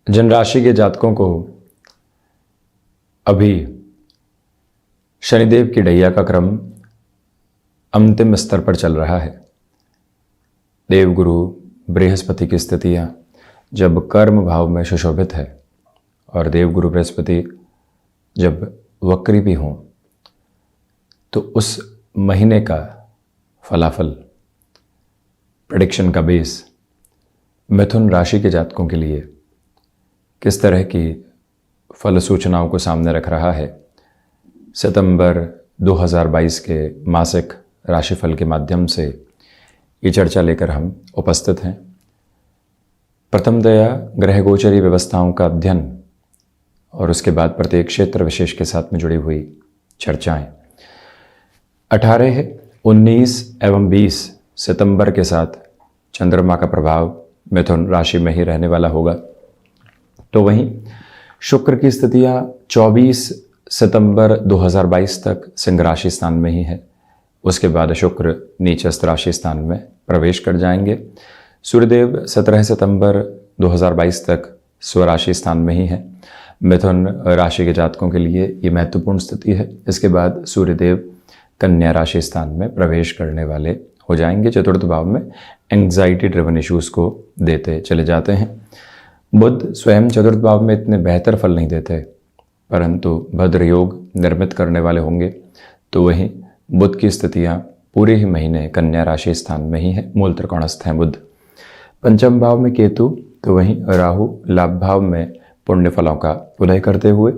जिन राशि के जातकों को अभी शनिदेव की ढैया का क्रम अंतिम स्तर पर चल रहा है, देवगुरु बृहस्पति की स्थितियाँ जब कर्म भाव में सुशोभित है और देवगुरु बृहस्पति जब वक्री भी हों, तो उस महीने का फलाफल प्रेडिक्शन का बेस मिथुन राशि के जातकों के लिए किस तरह की फल सूचनाओं को सामने रख रहा है, सितंबर 2022 के मासिक राशिफल के माध्यम से ये चर्चा लेकर हम उपस्थित हैं। प्रथमतया ग्रह गोचरी व्यवस्थाओं का अध्ययन और उसके बाद प्रत्येक क्षेत्र विशेष के साथ में जुड़ी हुई चर्चाएं 18, 19 एवं 20 सितंबर के साथ चंद्रमा का प्रभाव मिथुन राशि में ही रहने वाला होगा। तो वहीं शुक्र की स्थितियां 24 सितंबर 2022 तक सिंह राशि स्थान में ही है। उसके बाद शुक्र नीचस्थ राशि स्थान में प्रवेश कर जाएंगे। सूर्यदेव 17 सितंबर 2022 तक स्वराशि स्थान में ही है। मिथुन राशि के जातकों के लिए ये महत्वपूर्ण स्थिति है। इसके बाद सूर्यदेव कन्या राशि स्थान में प्रवेश करने वाले हो जाएंगे। चतुर्थ भाव में एंग्जाइटी ड्रिवन इश्यूज को देते चले जाते हैं। बुध स्वयं चतुर्थ भाव में इतने बेहतर फल नहीं देते, परंतु भद्र योग निर्मित करने वाले होंगे। तो वहीं बुध की स्थितियां पूरे ही महीने कन्या राशि स्थान में ही है, मूल त्रिकोणस्थ हैं बुध। पंचम भाव में केतु, तो वहीं राहु लाभ भाव में पुण्य फलों का उदय करते हुए।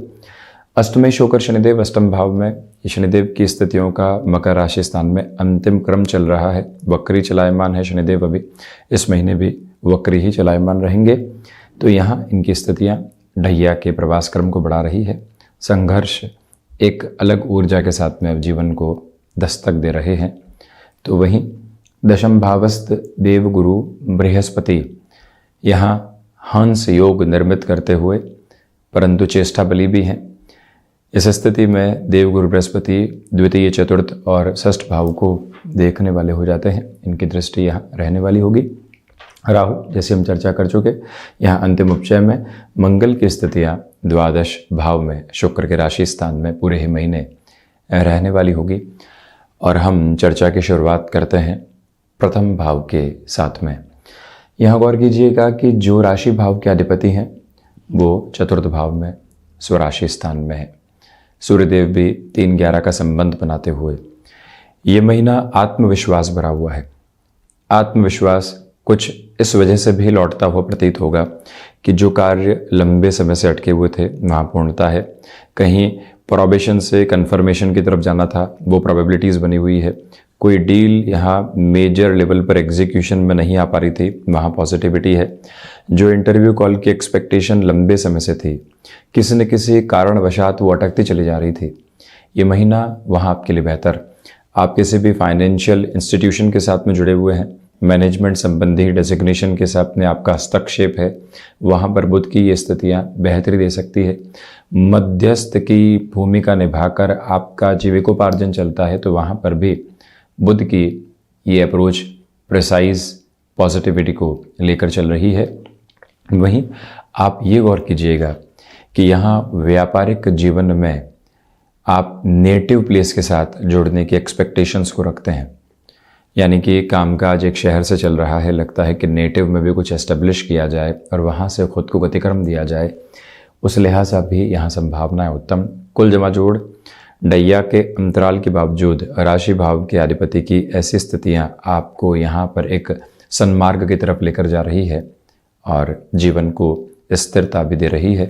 अष्टमेश होकर शनिदेव अष्टम भाव में, ये शनिदेव की स्थितियों का मकर राशि स्थान में अंतिम क्रम चल रहा है। वक्री चलायमान है शनिदेव, अभी इस महीने भी वक्री ही चलायमान रहेंगे। तो यहाँ इनकी स्थितियाँ ढैया के प्रवास क्रम को बढ़ा रही है। संघर्ष एक अलग ऊर्जा के साथ में अब जीवन को दस्तक दे रहे हैं। तो वहीं दशम भावस्थ देवगुरु बृहस्पति यहाँ हंस योग निर्मित करते हुए परंतु चेष्टा बली भी हैं। इस स्थिति में देवगुरु बृहस्पति द्वितीय, चतुर्थ और षष्ठ भाव को देखने वाले हो जाते हैं। इनकी दृष्टि यहाँ रहने वाली होगी। राहु जैसे हम चर्चा कर चुके, यहाँ अंतिम उपचय में मंगल की स्थितियाँ द्वादश भाव में शुक्र के राशि स्थान में पूरे ही महीने रहने वाली होगी। और हम चर्चा की शुरुआत करते हैं प्रथम भाव के साथ में। यहाँ गौर कीजिएगा कि जो राशि भाव के अधिपति हैं वो चतुर्थ भाव में स्वराशि स्थान में है। सूर्यदेव भी 3-11 का संबंध बनाते हुए ये महीना आत्मविश्वास भरा हुआ है। आत्मविश्वास कुछ इस वजह से भी लौटता हुआ प्रतीत होगा कि जो कार्य लंबे समय से अटके हुए थे वहाँ पूर्णता है। कहीं प्रोबेशन से कन्फर्मेशन की तरफ जाना था, वो प्रोबेबिलिटीज़ बनी हुई है। कोई डील यहाँ मेजर लेवल पर एग्जीक्यूशन में नहीं आ पा रही थी, वहाँ पॉजिटिविटी है। जो इंटरव्यू कॉल की एक्सपेक्टेशन लंबे समय से थी, किसी न किसी कारणवशात वो अटकती चली जा रही थी, ये महीना वहाँ आपके लिए बेहतर। आप किसी भी फाइनेंशियल इंस्टीट्यूशन के साथ में जुड़े हुए हैं, मैनेजमेंट संबंधी डेजिग्नेशन के साथ में आपका हस्तक्षेप है, वहाँ पर बुध की ये स्थितियाँ बेहतरी दे सकती है। मध्यस्थ की भूमिका निभाकर आपका जीविकोपार्जन चलता है, तो वहाँ पर भी बुध की ये अप्रोच प्रिसाइज पॉजिटिविटी को लेकर चल रही है। वहीं आप ये गौर कीजिएगा कि यहाँ व्यापारिक जीवन में आप नेटिव प्लेस के साथ जुड़ने की एक्सपेक्टेशंस को रखते हैं। यानी कि कामकाज एक शहर से चल रहा है, लगता है कि नेटिव में भी कुछ एस्टेब्लिश किया जाए और वहाँ से खुद को गतिक्रम दिया जाए। उस लिहाज से भी यहाँ संभावनाएं उत्तम। कुल जमा जोड़ ढैया के अंतराल के बावजूद राशि भाव के अधिपति की ऐसी स्थितियाँ आपको यहाँ पर एक सन्मार्ग की तरफ लेकर जा रही है और जीवन को स्थिरता भी दे रही है।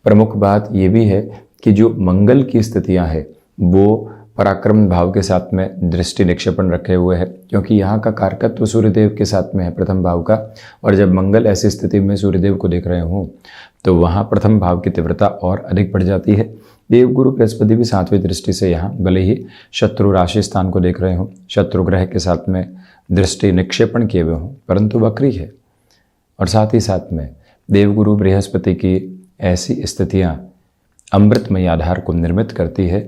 प्रमुख बात ये भी है कि जो मंगल की स्थितियाँ हैं वो पराक्रम भाव के साथ में दृष्टि निक्षेपण रखे हुए है, क्योंकि यहाँ का कारकत्व सूर्यदेव के साथ में है प्रथम भाव का। और जब मंगल ऐसी स्थिति में सूर्यदेव को देख रहे हों तो वहाँ प्रथम भाव की तीव्रता और अधिक बढ़ जाती है। देवगुरु बृहस्पति भी 7वीं दृष्टि से यहाँ भले ही शत्रु राशि स्थान को देख रहे हों, शत्रु ग्रह के साथ में दृष्टि निक्षेपण किए हुए हों, परंतु वक्री है। और साथ ही साथ में देवगुरु बृहस्पति की ऐसी स्थितियाँ अमृतमय आधार को निर्मित करती है।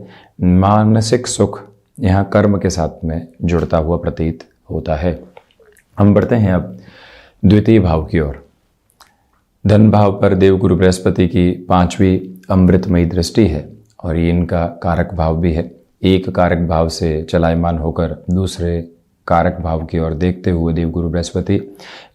मानसिक सुख यहाँ कर्म के साथ में जुड़ता हुआ प्रतीत होता है। हम बढ़ते हैं अब द्वितीय भाव की ओर। धन भाव पर देवगुरु बृहस्पति की 5वीं अमृतमयी दृष्टि है और ये इनका कारक भाव भी है। एक कारक भाव से चलायमान होकर दूसरे कारक भाव की ओर देखते हुए देवगुरु बृहस्पति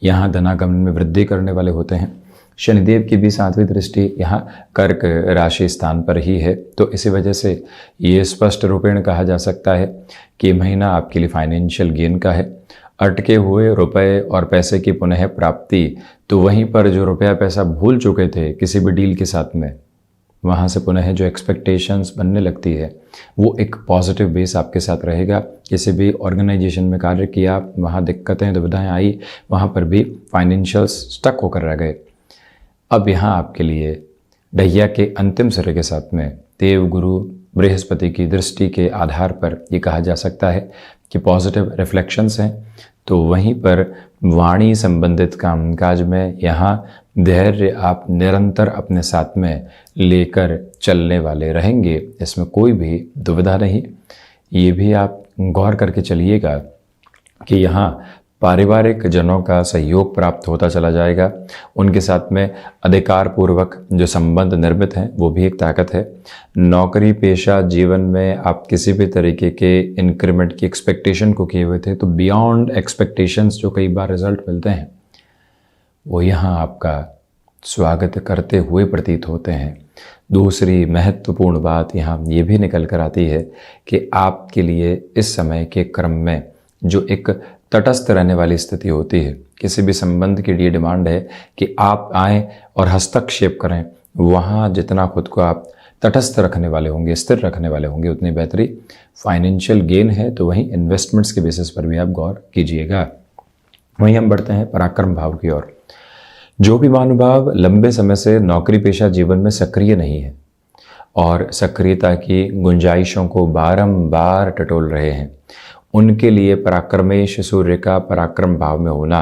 यहाँ धनागमन में वृद्धि करने वाले होते हैं। शनिदेव की भी 7वीं दृष्टि यहाँ कर्क राशि स्थान पर ही है, तो इसी वजह से ये स्पष्ट रूपेण कहा जा सकता है कि महीना आपके लिए फाइनेंशियल गेन का है। अटके हुए रुपए और पैसे की पुनः प्राप्ति, तो वहीं पर जो रुपया पैसा भूल चुके थे किसी भी डील के साथ में, वहाँ से पुनः जो एक्सपेक्टेशंस बनने लगती है वो एक पॉजिटिव बेस आपके साथ रहेगा। किसी भी ऑर्गेनाइजेशन में कार्य किया, वहाँ दिक्कतें दुविधाएं आई, वहाँ पर भी फाइनेंशियल स्टक होकर रह गए। अब यहाँ आपके लिए ढैया के अंतिम सिरे के साथ में देव गुरु बृहस्पति की दृष्टि के आधार पर ये कहा जा सकता है कि पॉजिटिव रिफ्लेक्शंस हैं। तो वहीं पर वाणी संबंधित कामकाज में यहाँ धैर्य आप निरंतर अपने साथ में लेकर चलने वाले रहेंगे, इसमें कोई भी दुविधा नहीं। ये भी आप गौर करके चलिएगा कि यहाँ पारिवारिक जनों का सहयोग प्राप्त होता चला जाएगा। उनके साथ में अधिकार पूर्वक जो संबंध निर्मित हैं वो भी एक ताकत है। नौकरी पेशा जीवन में आप किसी भी तरीके के इंक्रीमेंट की एक्सपेक्टेशन को किए हुए थे, तो बियॉन्ड एक्सपेक्टेशंस जो कई बार रिजल्ट मिलते हैं वो यहाँ आपका स्वागत करते हुए प्रतीत होते हैं। दूसरी महत्वपूर्ण बात यहाँ ये भी निकल कर आती है कि आपके लिए इस समय के क्रम में जो एक तटस्थ रहने वाली स्थिति होती है, किसी भी संबंध के लिए डिमांड है कि आप आएँ और हस्तक्षेप करें, वहाँ जितना खुद को आप तटस्थ रखने वाले होंगे, स्थिर रखने वाले होंगे, उतनी बेहतरी। फाइनेंशियल गेन है तो वहीं इन्वेस्टमेंट्स के बेसिस पर भी आप गौर कीजिएगा। वहीं हम बढ़ते हैं पराक्रम भाव की ओर। जो भी महानुभाव लंबे समय से नौकरी पेशा जीवन में सक्रिय नहीं है और सक्रियता की गुंजाइशों को बारंबार टटोल रहे हैं, उनके लिए पराक्रमेश सूर्य का पराक्रम भाव में होना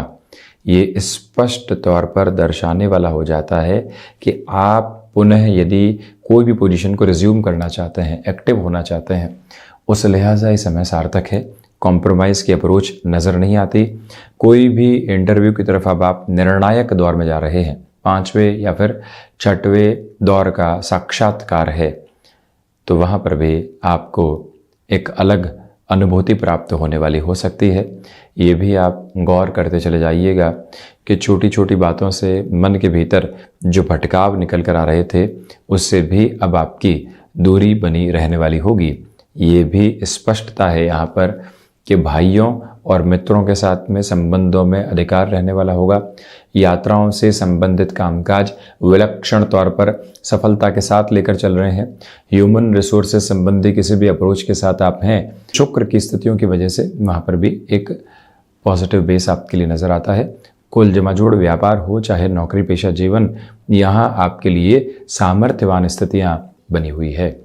ये स्पष्ट तौर पर दर्शाने वाला हो जाता है कि आप पुनः यदि कोई भी पोजीशन को रिज्यूम करना चाहते हैं, एक्टिव होना चाहते हैं, उस लिहाजा ये समय सार्थक है। कॉम्प्रोमाइज़ की अप्रोच नज़र नहीं आती। कोई भी इंटरव्यू की तरफ अब आप निर्णायक दौर में जा रहे हैं, 5वें या फिर 6वें दौर का साक्षात्कार है, तो वहाँ पर भी आपको एक अलग अनुभूति प्राप्त होने वाली हो सकती है। ये भी आप गौर करते चले जाइएगा कि छोटी छोटी बातों से मन के भीतर जो भटकाव निकल कर आ रहे थे उससे भी अब आपकी दूरी बनी रहने वाली होगी। ये भी स्पष्टता है यहाँ पर कि भाइयों और मित्रों के साथ में संबंधों में अधिकार रहने वाला होगा। यात्राओं से संबंधित कामकाज विलक्षण तौर पर सफलता के साथ लेकर चल रहे हैं। ह्यूमन रिसोर्सेज संबंधी किसी भी अप्रोच के साथ आप हैं, शुक्र की स्थितियों की वजह से वहाँ पर भी एक पॉजिटिव बेस आपके लिए नज़र आता है। कुल जमाजोड़ व्यापार हो चाहे नौकरी पेशा जीवन, यहाँ आपके लिए सामर्थ्यवान स्थितियाँ बनी हुई है।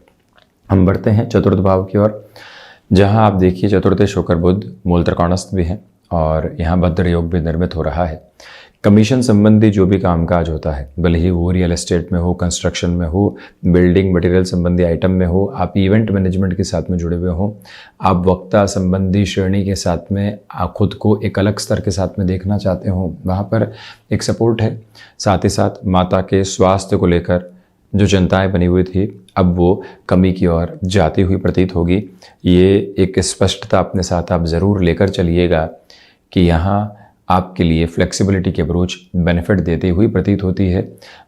हम बढ़ते हैं चतुर्थ भाव की ओर, जहाँ आप देखिए चतुर्थ शुक्र बुध मूल त्रिकोणस्थ भी हैं और यहाँ भद्र योग भी निर्मित हो रहा है। कमीशन संबंधी जो भी कामकाज होता है, भले ही वो रियल एस्टेट में हो, कंस्ट्रक्शन में हो, बिल्डिंग मटेरियल संबंधी आइटम में हो, आप इवेंट मैनेजमेंट के साथ में जुड़े हुए हो, आप वक्ता संबंधी श्रेणी के साथ में आप खुद को एक अलग स्तर के साथ में देखना चाहते हो, वहाँ पर एक सपोर्ट है। साथ ही साथ माता के स्वास्थ्य को लेकर जो चिंताएं बनी हुई थी अब वो कमी की ओर जाती हुई प्रतीत होगी। ये एक स्पष्टता अपने साथ आप ज़रूर लेकर चलिएगा कि यहाँ आपके लिए फ्लेक्सिबिलिटी की अप्रोच बेनिफिट देती हुई प्रतीत होती है।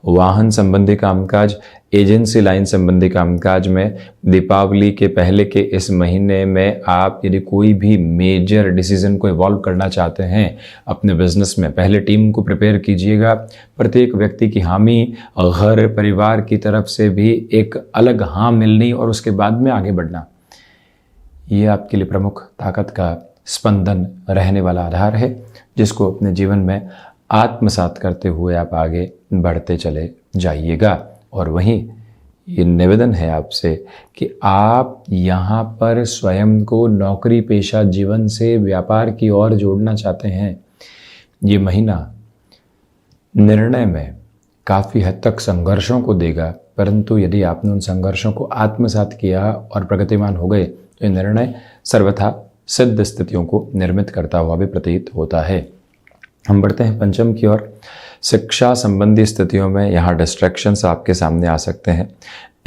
वाहन संबंधी कामकाज, एजेंसी लाइन संबंधी कामकाज में दीपावली के पहले के इस महीने में आप यदि कोई भी मेजर डिसीजन को इवॉल्व करना चाहते हैं अपने बिजनेस में, पहले टीम को प्रिपेयर कीजिएगा। प्रत्येक व्यक्ति की हामी, घर परिवार की तरफ से भी एक अलग हाँ मिलनी और उसके बाद में आगे बढ़ना, ये आपके लिए प्रमुख ताकत का स्पंदन रहने वाला आधार है, जिसको अपने जीवन में आत्मसात करते हुए आप आगे बढ़ते चले जाइएगा। और वहीं ये निवेदन है आपसे कि आप यहाँ पर स्वयं को नौकरी पेशा जीवन से व्यापार की ओर जोड़ना चाहते हैं। ये महीना निर्णय में काफ़ी हद तक संघर्षों को देगा, परंतु यदि आपने उन संघर्षों को आत्मसात किया और प्रगतिमान हो गए तो ये निर्णय सर्वथा सिद्ध स्थितियों को निर्मित करता हुआ भी प्रतीत होता है। हम बढ़ते हैं पंचम की ओर। शिक्षा संबंधी स्थितियों में यहाँ डिस्ट्रैक्शंस आपके सामने आ सकते हैं।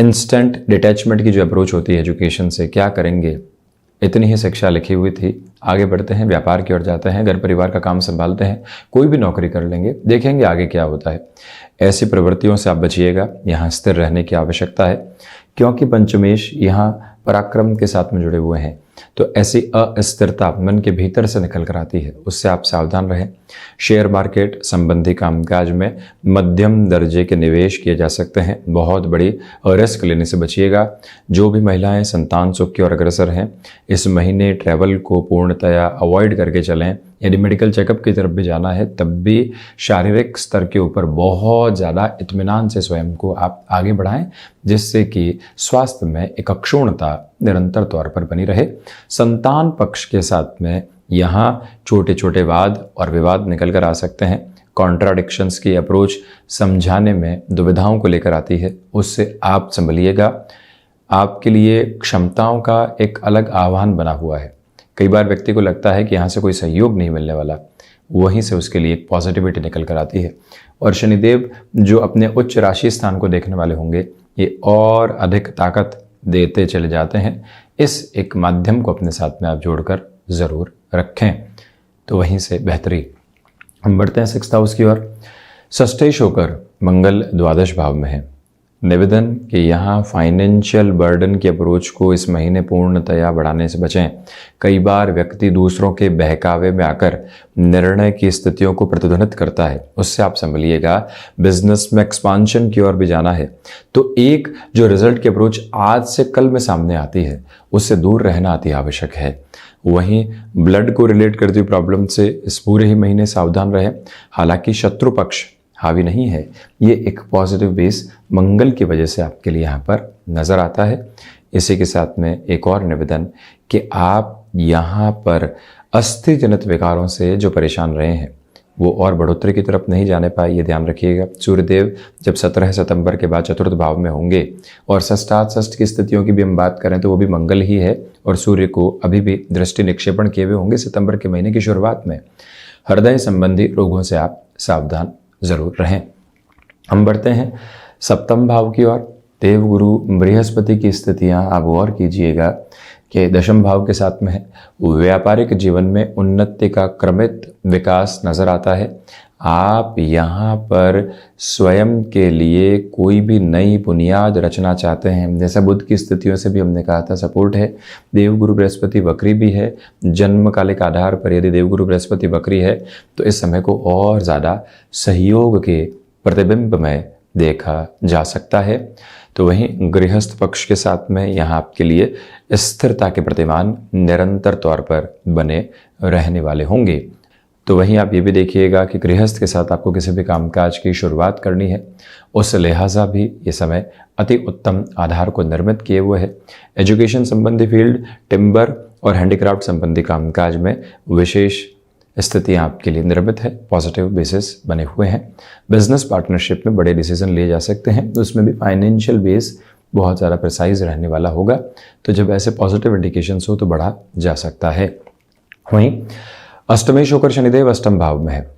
इंस्टेंट डिटैचमेंट की जो अप्रोच होती है एजुकेशन से, क्या करेंगे, इतनी ही शिक्षा लिखी हुई थी, आगे बढ़ते हैं, व्यापार की ओर जाते हैं, घर परिवार का काम संभालते हैं, कोई भी नौकरी कर लेंगे, देखेंगे आगे क्या होता है। ऐसी प्रवृत्तियों से आप बचिएगा। यहाँ स्थिर रहने की आवश्यकता है, क्योंकि पंचमेश यहाँ पराक्रम के साथ में जुड़े हुए हैं। तो ऐसी अस्थिरता मन के भीतर से निकल कर आती है, उससे आप सावधान रहें। शेयर मार्केट संबंधी कामकाज में मध्यम दर्जे के निवेश किए जा सकते हैं, बहुत बड़ी रिस्क लेने से बचिएगा। जो भी महिलाएं संतान सुख की ओर अग्रसर हैं, इस महीने ट्रैवल को पूर्णतया अवॉइड करके चलें। यदि मेडिकल चेकअप की तरफ भी जाना है, तब भी शारीरिक स्तर के ऊपर बहुत ज़्यादा इत्मीनान से स्वयं को आप आगे बढ़ाएं, जिससे कि स्वास्थ्य में एक अक्षुण्णता निरंतर तौर पर बनी रहे। संतान पक्ष के साथ में यहाँ छोटे छोटे वाद और विवाद निकल कर आ सकते हैं। कॉन्ट्राडिक्शंस की अप्रोच समझाने में दुविधाओं को लेकर आती है, उससे आप संभलिएगा। आपके लिए क्षमताओं का एक अलग आह्वान बना हुआ है। कई बार व्यक्ति को लगता है कि यहाँ से कोई सहयोग नहीं मिलने वाला, वहीं से उसके लिए एक पॉजिटिविटी निकल कर आती है। और शनिदेव जो अपने उच्च राशि स्थान को देखने वाले होंगे, ये और अधिक ताकत देते चले जाते हैं। इस एक माध्यम को अपने साथ में आप जोड़कर ज़रूर रखें, तो वहीं से बेहतरी। हम बढ़ते हैं 6th हाउस की ओर। षष्ठेश होकर मंगल द्वादश भाव में है। निवेदन कि यहाँ फाइनेंशियल बर्डन की अप्रोच को इस महीने पूर्णतया बढ़ाने से बचें। कई बार व्यक्ति दूसरों के बहकावे में आकर निर्णय की स्थितियों को प्रतिध्वनित करता है, उससे आप संभलिएगा। बिजनेस में एक्सपांशन की ओर भी जाना है, तो एक जो रिजल्ट की अप्रोच आज से कल में सामने आती है, उससे दूर रहना अति आवश्यक है। वहीं ब्लड को रिलेट करती हुई प्रॉब्लम से इस पूरे ही महीने सावधान रहें। हालांकि शत्रु पक्ष हावी नहीं है, ये एक पॉजिटिव बेस मंगल की वजह से आपके लिए यहाँ पर नज़र आता है। इसी के साथ में एक और निवेदन कि आप यहाँ पर अस्थि जनित विकारों से जो परेशान रहे हैं, वो और बढ़ोतरी की तरफ नहीं जाने पाए, ये ध्यान रखिएगा। सूर्यदेव जब 17 सितंबर के बाद चतुर्थ भाव में होंगे, और षष्ठाष्ट की स्थितियों की भी हम बात करें तो वो भी मंगल ही है, और सूर्य को अभी भी दृष्टि निक्षेपण किए हुए होंगे सितंबर के महीने की शुरुआत में। हृदय संबंधी रोगों से आप सावधान जरूर रहें। हम बढ़ते हैं 7वें भाव की ओर। देवगुरु बृहस्पति की स्थितियां आप गौर कीजिएगा कि 10वें भाव के साथ में है। व्यापारिक जीवन में उन्नति का क्रमित विकास नजर आता है। आप यहाँ पर स्वयं के लिए कोई भी नई बुनियाद रचना चाहते हैं, जैसा बुध की स्थितियों से भी हमने कहा था सपोर्ट है। देवगुरु बृहस्पति वक्री भी है, जन्मकालिक आधार पर यदि देवगुरु बृहस्पति वक्री है तो इस समय को और ज़्यादा सहयोग के प्रतिबिंब में देखा जा सकता है। तो वहीं गृहस्थ पक्ष के साथ में यहाँ आपके लिए स्थिरता के प्रतिमान निरंतर तौर पर बने रहने वाले होंगे। तो वहीं आप ये भी देखिएगा कि गृहस्थ के साथ आपको किसी भी कामकाज की शुरुआत करनी है, उस लिहाजा भी ये समय अति उत्तम आधार को निर्मित किए हुए है। एजुकेशन संबंधी फील्ड, टिम्बर और हैंडीक्राफ्ट संबंधी कामकाज में विशेष स्थितियाँ आपके लिए निर्मित है, पॉजिटिव बेसिस बने हुए हैं। बिजनेस पार्टनरशिप में बड़े डिसीजन लिए जा सकते हैं, उसमें भी फाइनेंशियल बेस बहुत ज़्यादा प्रिसाइज रहने वाला होगा। तो जब ऐसे पॉजिटिव इंडिकेशंस हो तो बढ़ा जा सकता है। वहीं अष्टमेश होकर शनिदेव 8वें भाव में है।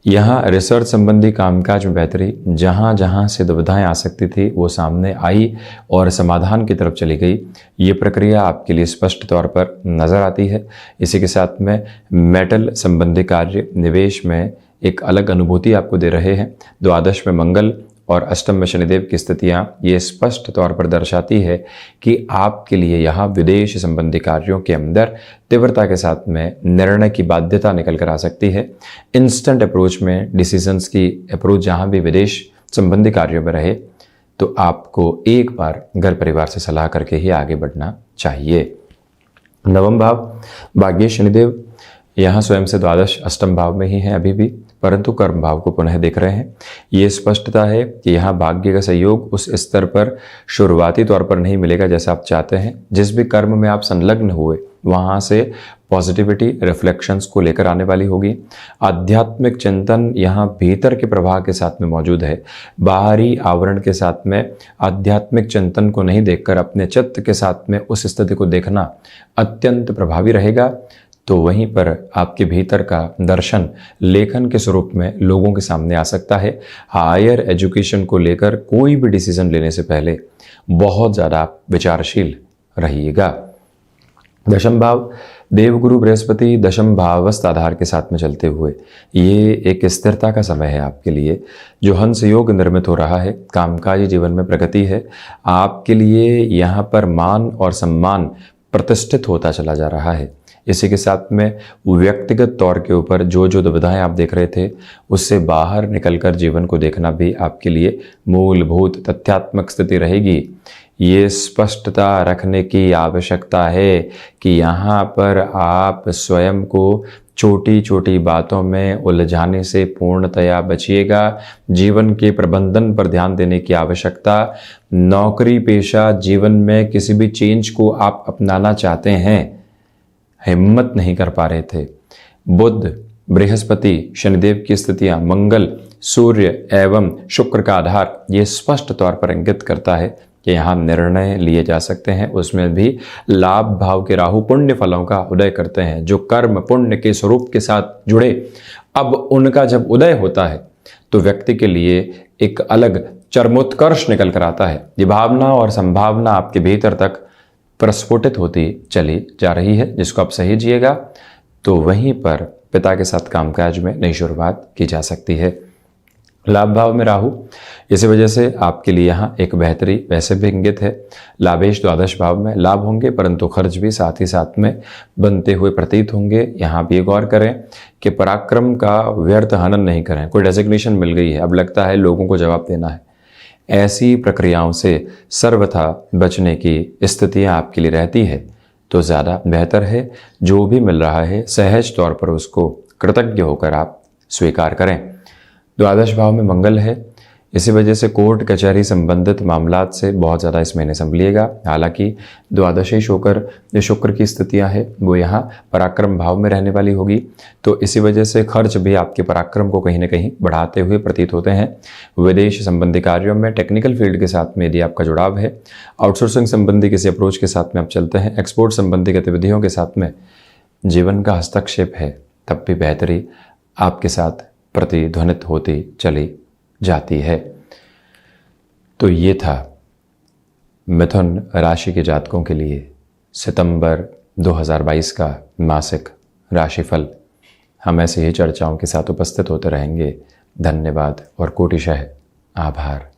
यहाँ रिसर्च संबंधी कामकाज में बेहतरी, जहाँ जहाँ से दुविधाएं आ सकती थी वो सामने आई और समाधान की तरफ चली गई। ये प्रक्रिया आपके लिए स्पष्ट तौर पर नज़र आती है। इसी के साथ में मेटल संबंधी कार्य, निवेश में एक अलग अनुभूति आपको दे रहे हैं। द्वादश में मंगल और अष्टम में शनिदेव की स्थितियाँ ये स्पष्ट तौर पर दर्शाती है कि आपके लिए यहाँ विदेश संबंधी कार्यों के अंदर तीव्रता के साथ में निर्णय की बाध्यता निकल कर आ सकती है। इंस्टेंट अप्रोच में डिसीजंस की अप्रोच जहाँ भी विदेश संबंधी कार्यों में रहे तो आपको एक बार घर परिवार से सलाह करके ही आगे बढ़ना चाहिए। 9वां भाव भाग्य शनिदेव यहाँ स्वयं से द्वादश अष्टम भाव में ही है अभी भी, परंतु कर्म भाव को पुनः देख रहे हैं। ये स्पष्टता है कि यहाँ भाग्य का सहयोग उस स्तर पर शुरुआती तौर पर नहीं मिलेगा जैसा आप चाहते हैं। जिस भी कर्म में आप संलग्न हुए वहाँ से पॉजिटिविटी रिफ्लेक्शंस को लेकर आने वाली होगी। आध्यात्मिक चिंतन यहाँ भीतर के प्रवाह के साथ में मौजूद है, बाहरी आवरण के साथ में आध्यात्मिक चिंतन को नहीं देखकर अपने चित्त के साथ में उस स्थिति को देखना अत्यंत प्रभावी रहेगा। तो वहीं पर आपके भीतर का दर्शन लेखन के स्वरूप में लोगों के सामने आ सकता है। हायर एजुकेशन को लेकर कोई भी डिसीजन लेने से पहले बहुत ज़्यादा विचारशील रहिएगा। दशम भाव, देवगुरु बृहस्पति दशम भावस्थ आधार के साथ में चलते हुए ये एक स्थिरता का समय है आपके लिए, जो हंस योग निर्मित हो रहा है। कामकाजी जीवन में प्रगति है आपके लिए। यहाँ पर मान और सम्मान प्रतिष्ठित होता चला जा रहा है। इसी के साथ में व्यक्तिगत तौर के ऊपर जो जो दुविधाएं आप देख रहे थे, उससे बाहर निकलकर जीवन को देखना भी आपके लिए मूलभूत तथ्यात्मक स्थिति रहेगी। ये स्पष्टता रखने की आवश्यकता है कि यहाँ पर आप स्वयं को छोटी छोटी बातों में उलझाने से पूर्णतया बचिएगा। जीवन के प्रबंधन पर ध्यान देने की आवश्यकता। नौकरी पेशा जीवन में किसी भी चेंज को आप अपनाना चाहते हैं, हिम्मत नहीं कर पा रहे थे। बुध, बृहस्पति, शनिदेव की स्थितियां, मंगल, सूर्य एवं शुक्र का आधार ये स्पष्ट तौर पर इंगित करता है कि यहाँ निर्णय लिए जा सकते हैं। उसमें भी लाभ भाव के राहु पुण्य फलों का उदय करते हैं, जो कर्म पुण्य के स्वरूप के साथ जुड़े। अब उनका जब उदय होता है तो व्यक्ति के लिए एक अलग चरमोत्कर्ष निकल कर आता है। ये भावना और संभावना आपके भीतर तक प्रस्फुटित होती चली जा रही है, जिसको आप सही जिएगा तो वहीं पर पिता के साथ कामकाज में नई शुरुआत की जा सकती है। लाभ भाव में राहु, इसी वजह से आपके लिए यहाँ एक बेहतरी वैसे भी इंगित है। लाभेश द्वादश भाव में लाभ होंगे, परंतु खर्च भी साथ ही साथ में बनते हुए प्रतीत होंगे। यहाँ भी गौर करें कि पराक्रम का व्यर्थ हनन नहीं करें। कोई डेजिग्नेशन मिल गई है, अब लगता है लोगों को जवाब देना है, ऐसी प्रक्रियाओं से सर्वथा बचने की स्थितियाँ आपके लिए रहती है तो ज़्यादा बेहतर है। जो भी मिल रहा है सहज तौर पर उसको कृतज्ञ होकर आप स्वीकार करें। द्वादश भाव में मंगल है, इसी वजह से कोर्ट कचहरी संबंधित मामलात से बहुत ज़्यादा इस महीने संभलिएगा। हालांकि द्वादशेश होकर जो शुक्र की स्थितियां हैं वो यहाँ पराक्रम भाव में रहने वाली होगी, तो इसी वजह से खर्च भी आपके पराक्रम को कहीं ना कहीं बढ़ाते हुए प्रतीत होते हैं। विदेश संबंधी कार्यों में, टेक्निकल फील्ड के साथ में यदि आपका जुड़ाव है, आउटसोर्सिंग संबंधी किसी अप्रोच के साथ में आप चलते हैं, एक्सपोर्ट संबंधी गतिविधियों के साथ में जीवन का हस्तक्षेप है, तब भी बेहतरी आपके साथ प्रतिध्वनित होती चली जाती है। तो ये था मिथुन राशि के जातकों के लिए सितंबर 2022 का मासिक राशिफल। हम ऐसे ही चर्चाओं के साथ उपस्थित होते रहेंगे। धन्यवाद और कोटिशः आभार।